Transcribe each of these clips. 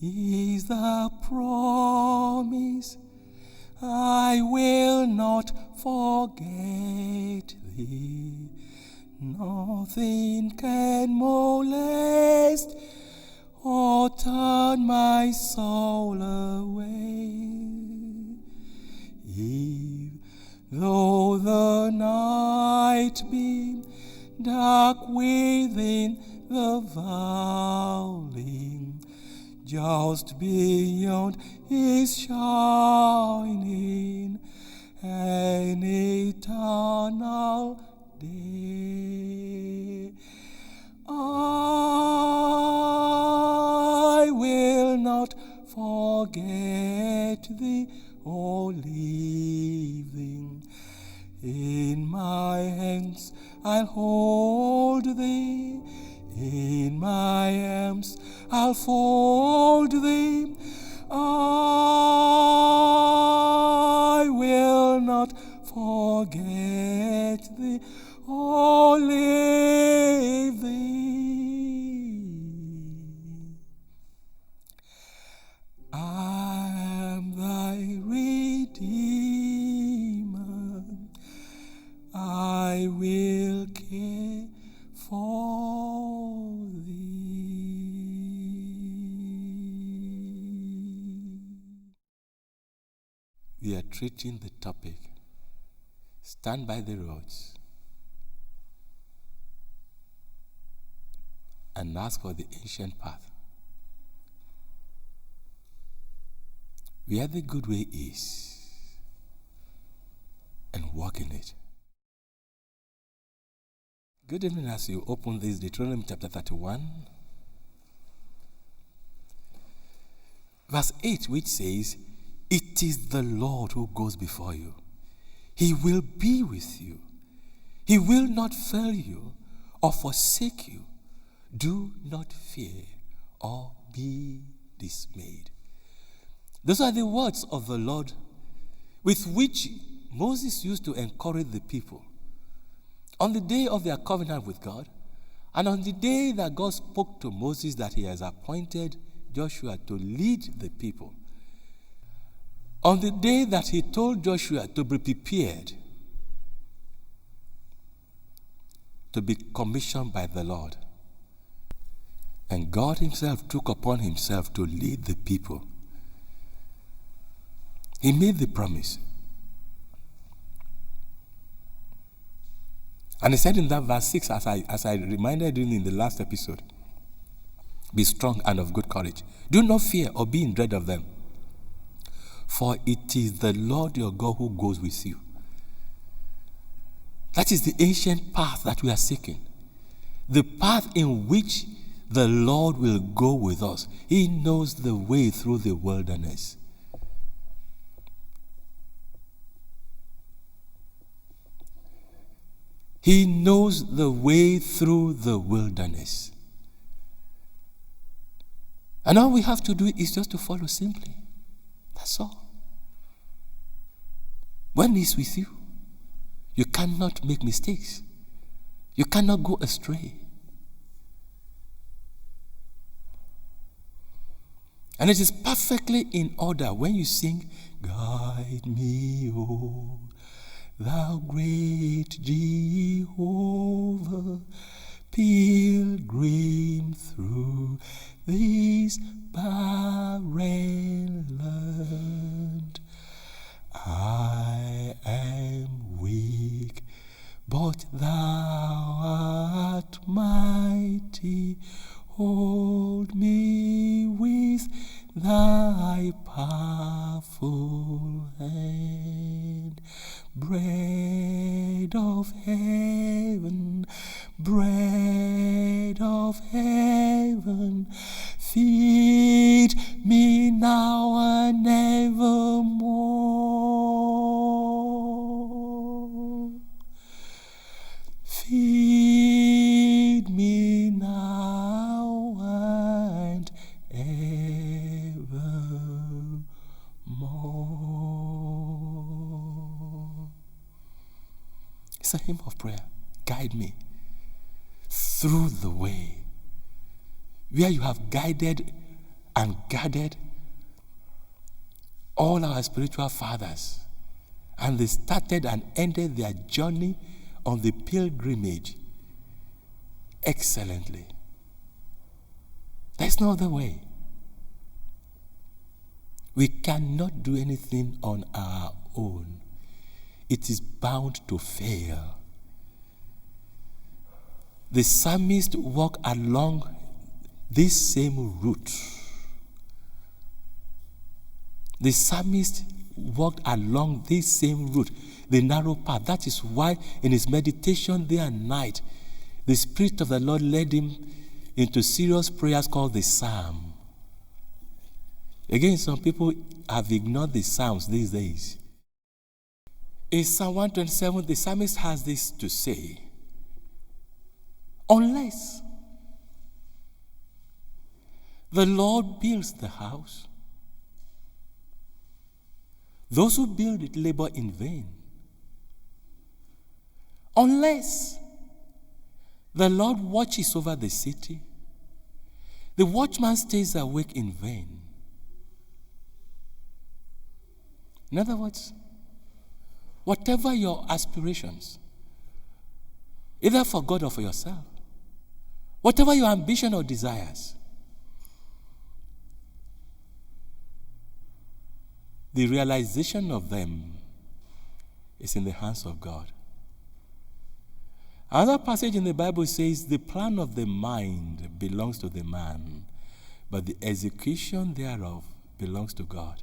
is the promise. I will not forget thee. Nothing can molest or turn my soul away. If though the night be dark within the valley, just beyond is shining an eternal day. I will not forget thee or leave thee. In my hands I'll hold thee. In my arms I'll fold thee. I will not forget thee or leave thee. I am thy Redeemer. I will care for thee. We are treating the topic, stand by the roads and ask for the ancient path, where the good way is, and walk in it. Good evening. As you open this, Deuteronomy chapter 31, verse 8, which says, "It is the Lord who goes before you. He will be with you. He will not fail you or forsake you. Do not fear or be dismayed." Those are the words of the Lord with which Moses used to encourage the people on the day of their covenant with God, and on the day that God spoke to Moses that he has appointed Joshua to lead the people. On the day that he told Joshua to be prepared to be commissioned by the Lord. And God himself took upon himself to lead the people. He made the promise. And he said in that verse 6, as I reminded you in the last episode, "Be strong and of good courage. Do not fear or be in dread of them. For it is the Lord your God who goes with you." That is the ancient path that we are seeking. The path in which the Lord will go with us. He knows the way through the wilderness. He knows the way through the wilderness. And all we have to do is just to follow simply. That's all. When he's with you, you cannot make mistakes. You cannot go astray. And it is perfectly in order when you sing, "Guide me, O thou great Jehovah, pilgrim through this barren land. I am weak, but thou art mighty. Hold me with thy powerful hand. Bread of heaven, feed me now and evermore. Feed me now and evermore. It's a hymn of prayer. Guide me through the way where you have guided and gathered all our spiritual fathers, and they started and ended their journey on the pilgrimage excellently. There's no other way. We cannot do anything on our own. It is bound to fail. The psalmist walked along this same route. The psalmist walked along this same route, the narrow path. That is why in his meditation day and night, the Spirit of the Lord led him into serious prayers called the Psalm. Again, some people have ignored the Psalms these days. In Psalm 127, the psalmist has this to say: unless the Lord builds the house, those who build it labor in vain. Unless the Lord watches over the city, the watchman stays awake in vain. In other words, whatever your aspirations, either for God or for yourself, whatever your ambition or desires, the realization of them is in the hands of God. Another passage in the Bible says, the plan of the mind belongs to the man, but the execution thereof belongs to God.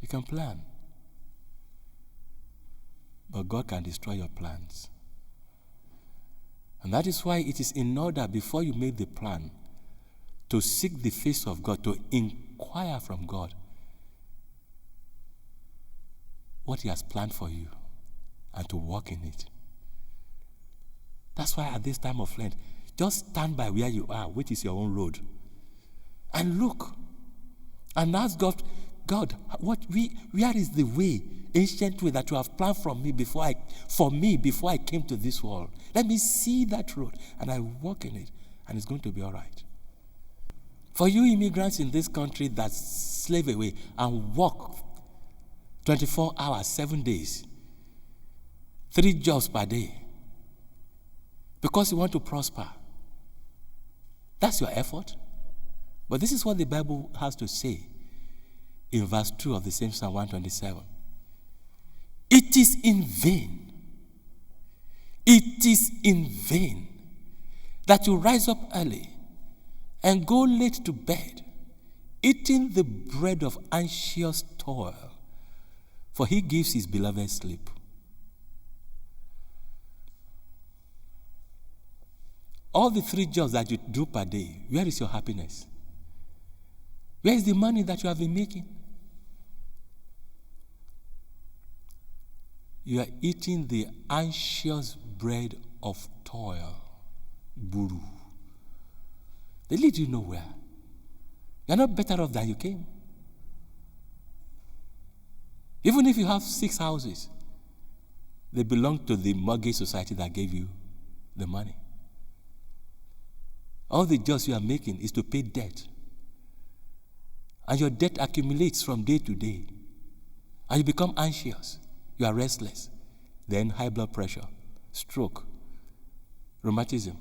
You can plan, but God can destroy your plans. And that is why it is in order, before you make the plan, to seek the face of God, to inquire from God what He has planned for you, and to walk in it. That's why at this time of Lent, just stand by where you are, which is your own road, and look and ask God, where is the way, ancient way that you have planned for me before I came to this world? Let me see that road, and I walk in it, and it's going to be all right. For you immigrants in this country that slave away and work 24 hours, 7 days, 3 jobs per day, because you want to prosper, that's your effort. But this is what the Bible has to say in verse 2 of the same Psalm 127. It is in vain. It is in vain that you rise up early and go late to bed, eating the bread of anxious toil, for He gives His beloved sleep. All the 3 jobs that you do per day, where is your happiness? Where is the money that you have been making? You are eating the anxious bread of toil, buru. They lead you nowhere. You are not better off than you came. Even if you have 6 houses, they belong to the mortgage society that gave you the money. All the jobs you are making is to pay debt. And your debt accumulates from day to day. And you become anxious. You are restless. Then high blood pressure, stroke, rheumatism,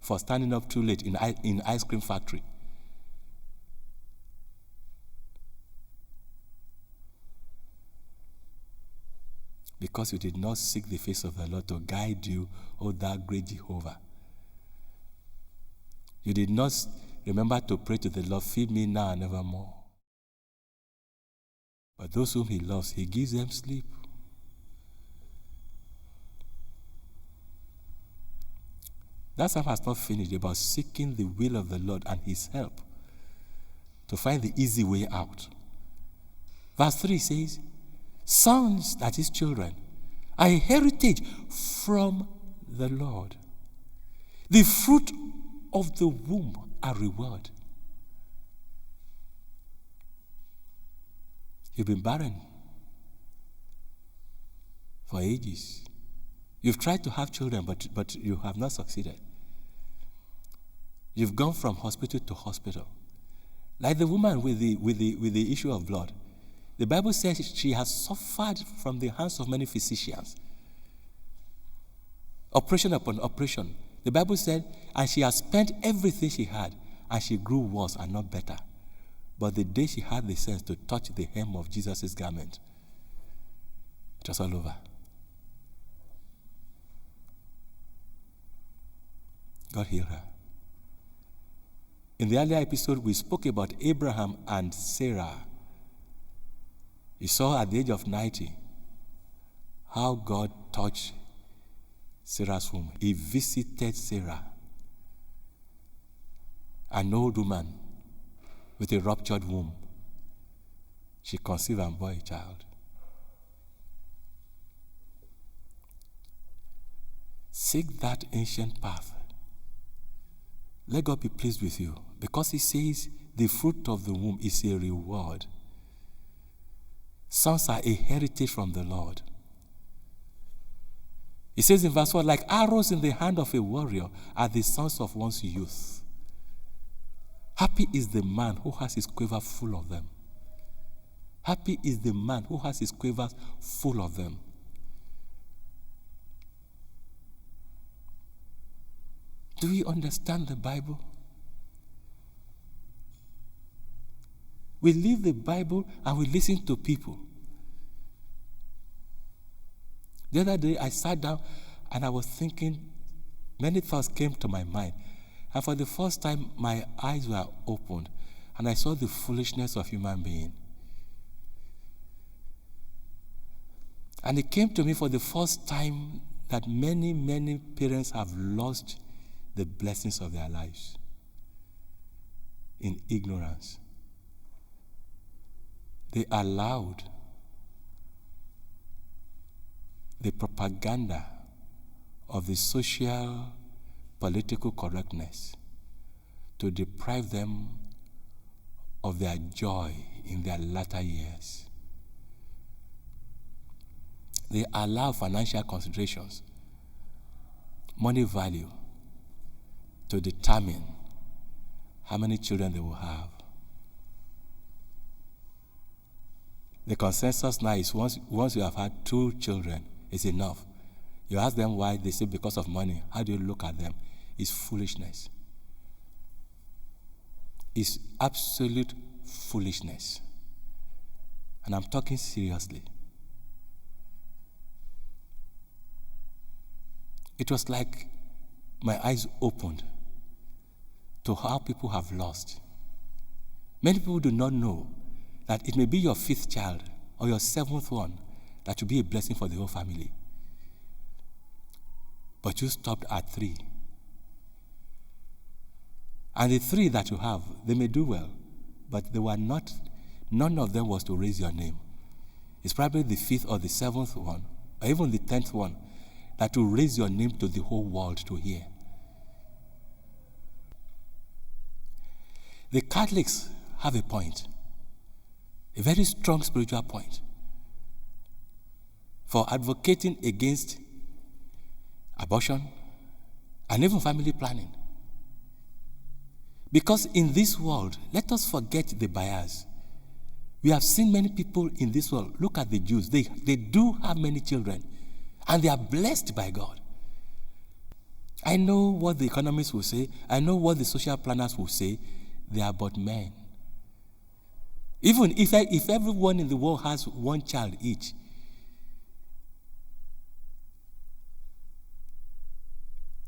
for standing up too late in ice cream factory. Because you did not seek the face of the Lord to guide you, oh thou great Jehovah. You did not remember to pray to the Lord, feed me now and evermore. But those whom He loves, He gives them sleep. That psalm has not finished about seeking the will of the Lord and His help to find the easy way out. Verse 3 says, sons, that is children, are a heritage from the Lord. The fruit of the womb are reward. You've been barren for ages. You've tried to have children, but you have not succeeded. You've gone from hospital to hospital. Like the woman with the issue of blood. The Bible says she has suffered from the hands of many physicians. Operation upon operation. The Bible said, and she has spent everything she had, and she grew worse and not better. But the day she had the sense to touch the hem of Jesus' garment, it was all over. God healed her. In the earlier episode, we spoke about Abraham and Sarah. You saw at the age of 90 how God touched Sarah's womb. He visited Sarah, an old woman with a ruptured womb. She conceived and bore a child. Seek that ancient path. Let God be pleased with you, because he says the fruit of the womb is a reward. Sons are a heritage from the Lord. He says in verse 1, like arrows in the hand of a warrior are the sons of one's youth. Happy is the man who has his quiver full of them. Happy is the man who has his quivers full of them. Do we understand the Bible? We leave the Bible and we listen to people. The other day I sat down and I was thinking, many thoughts came to my mind. And for the first time, my eyes were opened and I saw the foolishness of human being. And it came to me for the first time that many, many parents have lost the blessings of their lives in ignorance. They allowed the propaganda of the social, political correctness to deprive them of their joy in their latter years. They allow financial considerations, money value, to determine how many children they will have. The consensus now is once you have had 2 children, it's enough. You ask them why, they say because of money. How do you look at them? It's foolishness. It's absolute foolishness. And I'm talking seriously. It was like my eyes opened to how people have lost. Many people do not know that it may be your 5th child or your 7th one that will be a blessing for the whole family. But you stopped at 3. And the 3 that you have, they may do well, but they were not, none of them was to raise your name. It's probably the 5th or the 7th one, or even the 10th one, that will raise your name to the whole world to hear. The Catholics have a point, a very strong spiritual point, for advocating against abortion and even family planning. Because in this world, let us forget the bias. We have seen many people in this world. Look at the Jews. They do have many children, and they are blessed by God. I know what the economists will say. I know what the social planners will say. They are but men. Even if everyone in the world has 1 child each,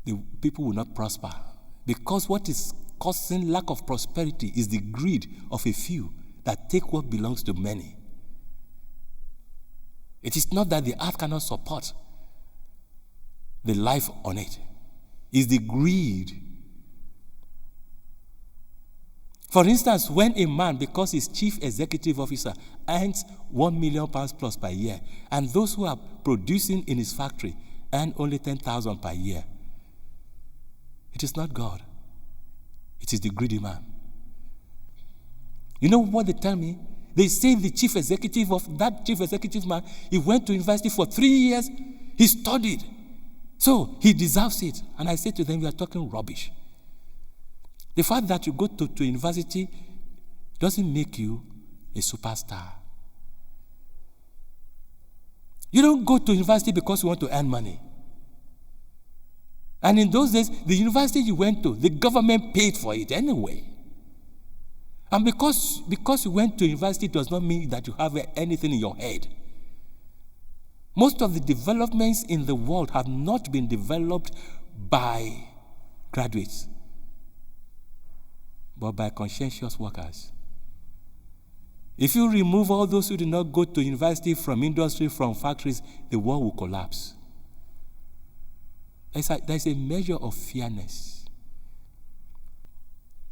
the people will not prosper. Because what is causing lack of prosperity is the greed of a few that take what belongs to many. It is not that the earth cannot support the life on it. It's the greed. For instance, when a man, because his chief executive officer, earns £1 million plus per year, and those who are producing in his factory earn only 10,000 per year, it is not God. It is the greedy man. You know what they tell me? They say the chief executive of that chief executive man, he went to university for 3 years, he studied. So he deserves it. And I say to them, you are talking rubbish. The fact that you go to university doesn't make you a superstar. You don't go to university because you want to earn money. And in those days, the university you went to, the government paid for it anyway. And because you went to university does not mean that you have anything in your head. Most of the developments in the world have not been developed by graduates, but by conscientious workers. If you remove all those who did not go to university, from industry, from factories, the world will collapse. There's a measure of fairness.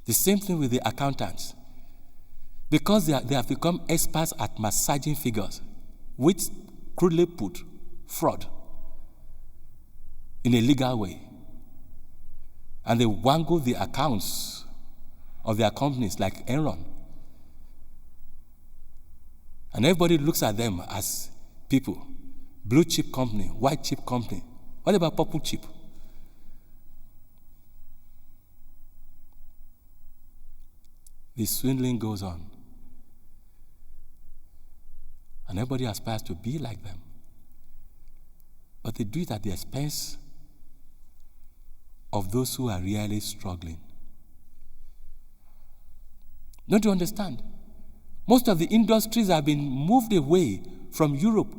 The same thing with the accountants. Because they have become experts at massaging figures, which crudely put fraud in a legal way. And they wangle the accounts of their companies like Enron. And everybody looks at them as people. Blue chip company, white chip company. What about purple chip? The swindling goes on. And everybody aspires to be like them. But they do it at the expense of those who are really struggling. Don't you understand? Most of the industries have been moved away from Europe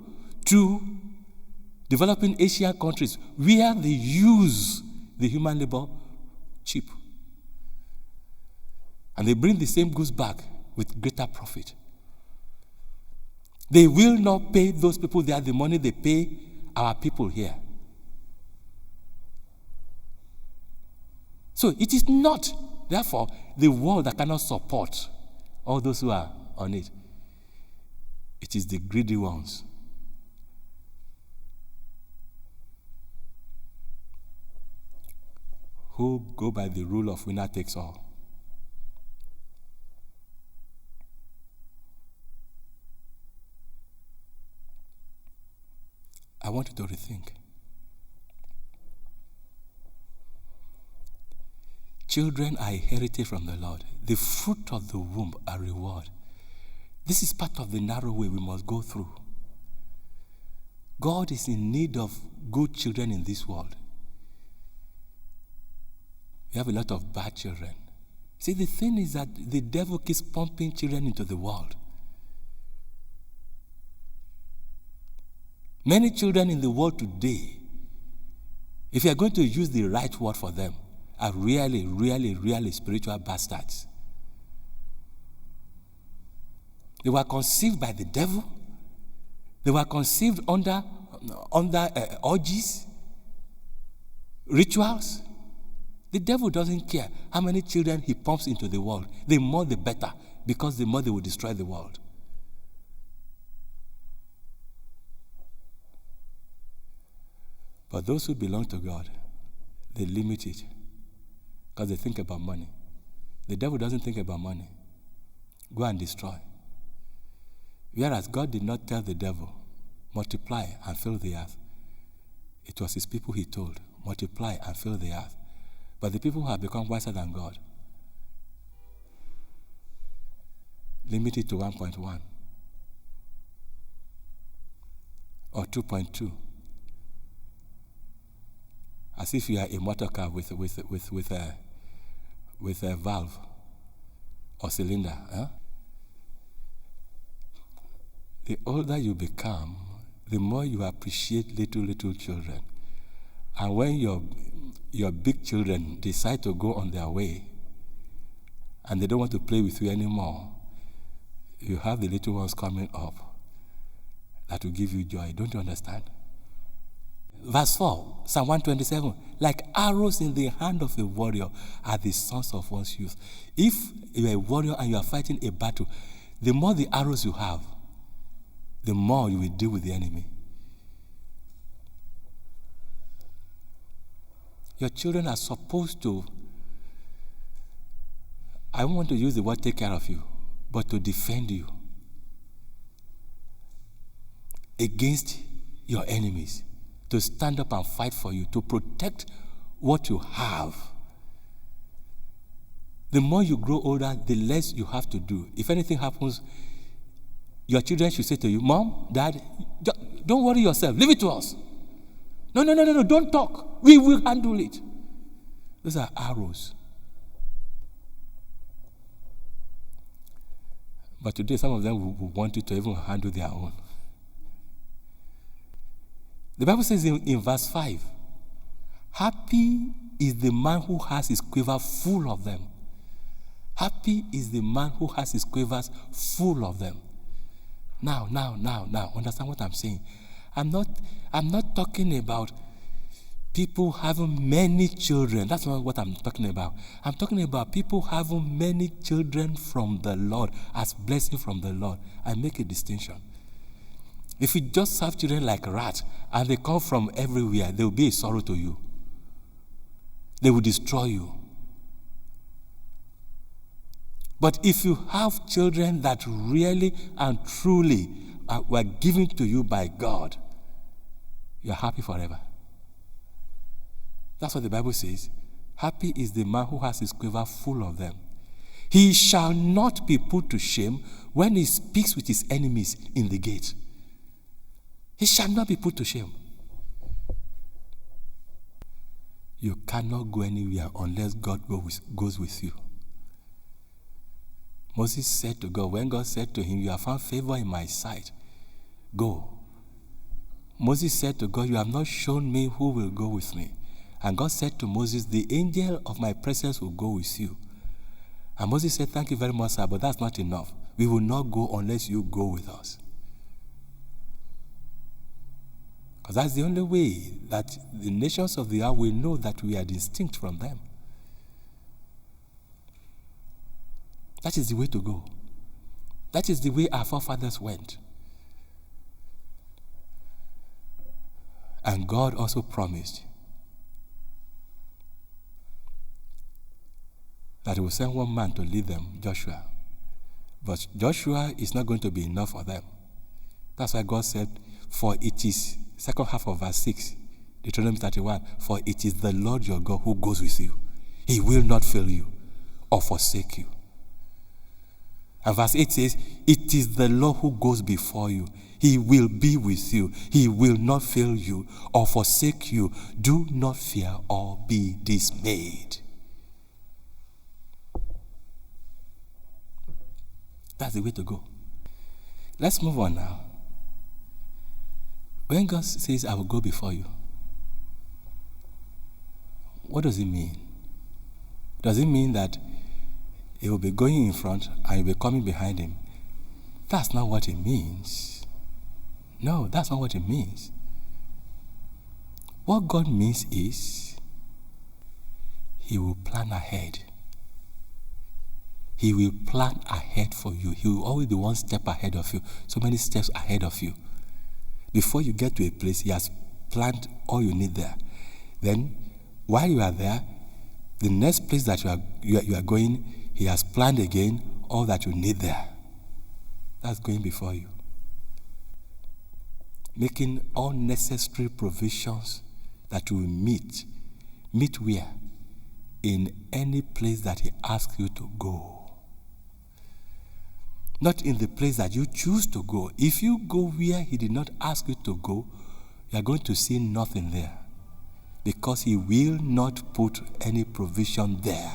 to developing Asian countries where they use the human labor cheap. And they bring the same goods back with greater profit. They will not pay those people there the money they pay our people here. So it is not, therefore, the world that cannot support all those who are on it. It is the greedy ones. Who go by the rule of winner takes all. I want you to rethink. Children are a heritage from the Lord. The fruit of the womb are reward. This is part of the narrow way we must go through. God is in need of good children in this world. We have a lot of bad children. See, the thing is that the devil keeps pumping children into the world. Many children in the world today, if you are going to use the right word for them, are really, really, really spiritual bastards. They were conceived by the devil. They were conceived under orgies, rituals. The devil doesn't care how many children he pumps into the world. The more the better, because the more they will destroy the world. But those who belong to God, they limit it because they think about money. The devil doesn't think about money. Go and destroy. Whereas God did not tell the devil, multiply and fill the earth. It was his people he told, multiply and fill the earth. But the people who have become wiser than God, limit it to 1.1 or 2.2. As if you are a motor car with a valve or cylinder. Huh? The older you become, the more you appreciate little children. And when your big children decide to go on their way and they don't want to play with you anymore, you have the little ones coming up that will give you joy. Don't you understand? Verse 4, Psalm 127, like arrows in the hand of a warrior are the sons of one's youth. If you're a warrior and you are fighting a battle, the more the arrows you have, the more you will deal with the enemy. Your children are supposed to, I don't want to use the word take care of you, but to defend you against your enemies, to stand up and fight for you, to protect what you have. The more you grow older, the less you have to do. If anything happens, your children should say to you, Mom, Dad, don't worry yourself. Leave it to us. No, don't talk. We will handle it. Those are arrows. But today, some of them will want you to even handle their own. The Bible says in verse 5, happy is the man who has his quiver full of them. Happy is the man who has his quivers full of them. Now, understand what I'm saying. I'm not talking about people having many children. That's not what I'm talking about. I'm talking about people having many children from the Lord as blessing from the Lord. I make a distinction. If you just have children like rats and they come from everywhere, they will be a sorrow to you. They will destroy you. But if you have children that really and truly were given to you by God, you're happy forever. That's what the Bible says. Happy is the man who has his quiver full of them. He shall not be put to shame when he speaks with his enemies in the gate. He shall not be put to shame. You cannot go anywhere unless God goes with you. Moses said to God, when God said to him, you have found favor in my sight, go. Moses said to God, you have not shown me who will go with me. And God said to Moses, the angel of my presence will go with you. And Moses said, thank you very much, sir, but that's not enough. We will not go unless you go with us. Because that's the only way that the nations of the earth will know that we are distinct from them. That is the way to go. That is the way our forefathers went. And God also promised that he will send one man to lead them, Joshua. But Joshua is not going to be enough for them. That's why God said, for it is, second half of verse 6, Deuteronomy 31, for it is the Lord your God who goes with you. He will not fail you or forsake you. And verse 8 says, it is the Lord who goes before you. He will be with you. He will not fail you or forsake you. Do not fear or be dismayed. That's the way to go. Let's move on now. When God says, I will go before you, what does it mean? Does it mean that he will be going in front and you'll be coming behind him? That's not what it means. No, that's not what it means. What God means is he will plan ahead. He will plan ahead for you. He will always be one step ahead of you, so many steps ahead of you. Before you get to a place, he has planned all you need there. Then, while you are there, the next place that you are going, he has planned again all that you need there. That's going before you. Making all necessary provisions that you will meet. Meet where? In any place that he asks you to go. Not in the place that you choose to go. If you go where he did not ask you to go, you are going to see nothing there. Because he will not put any provision there.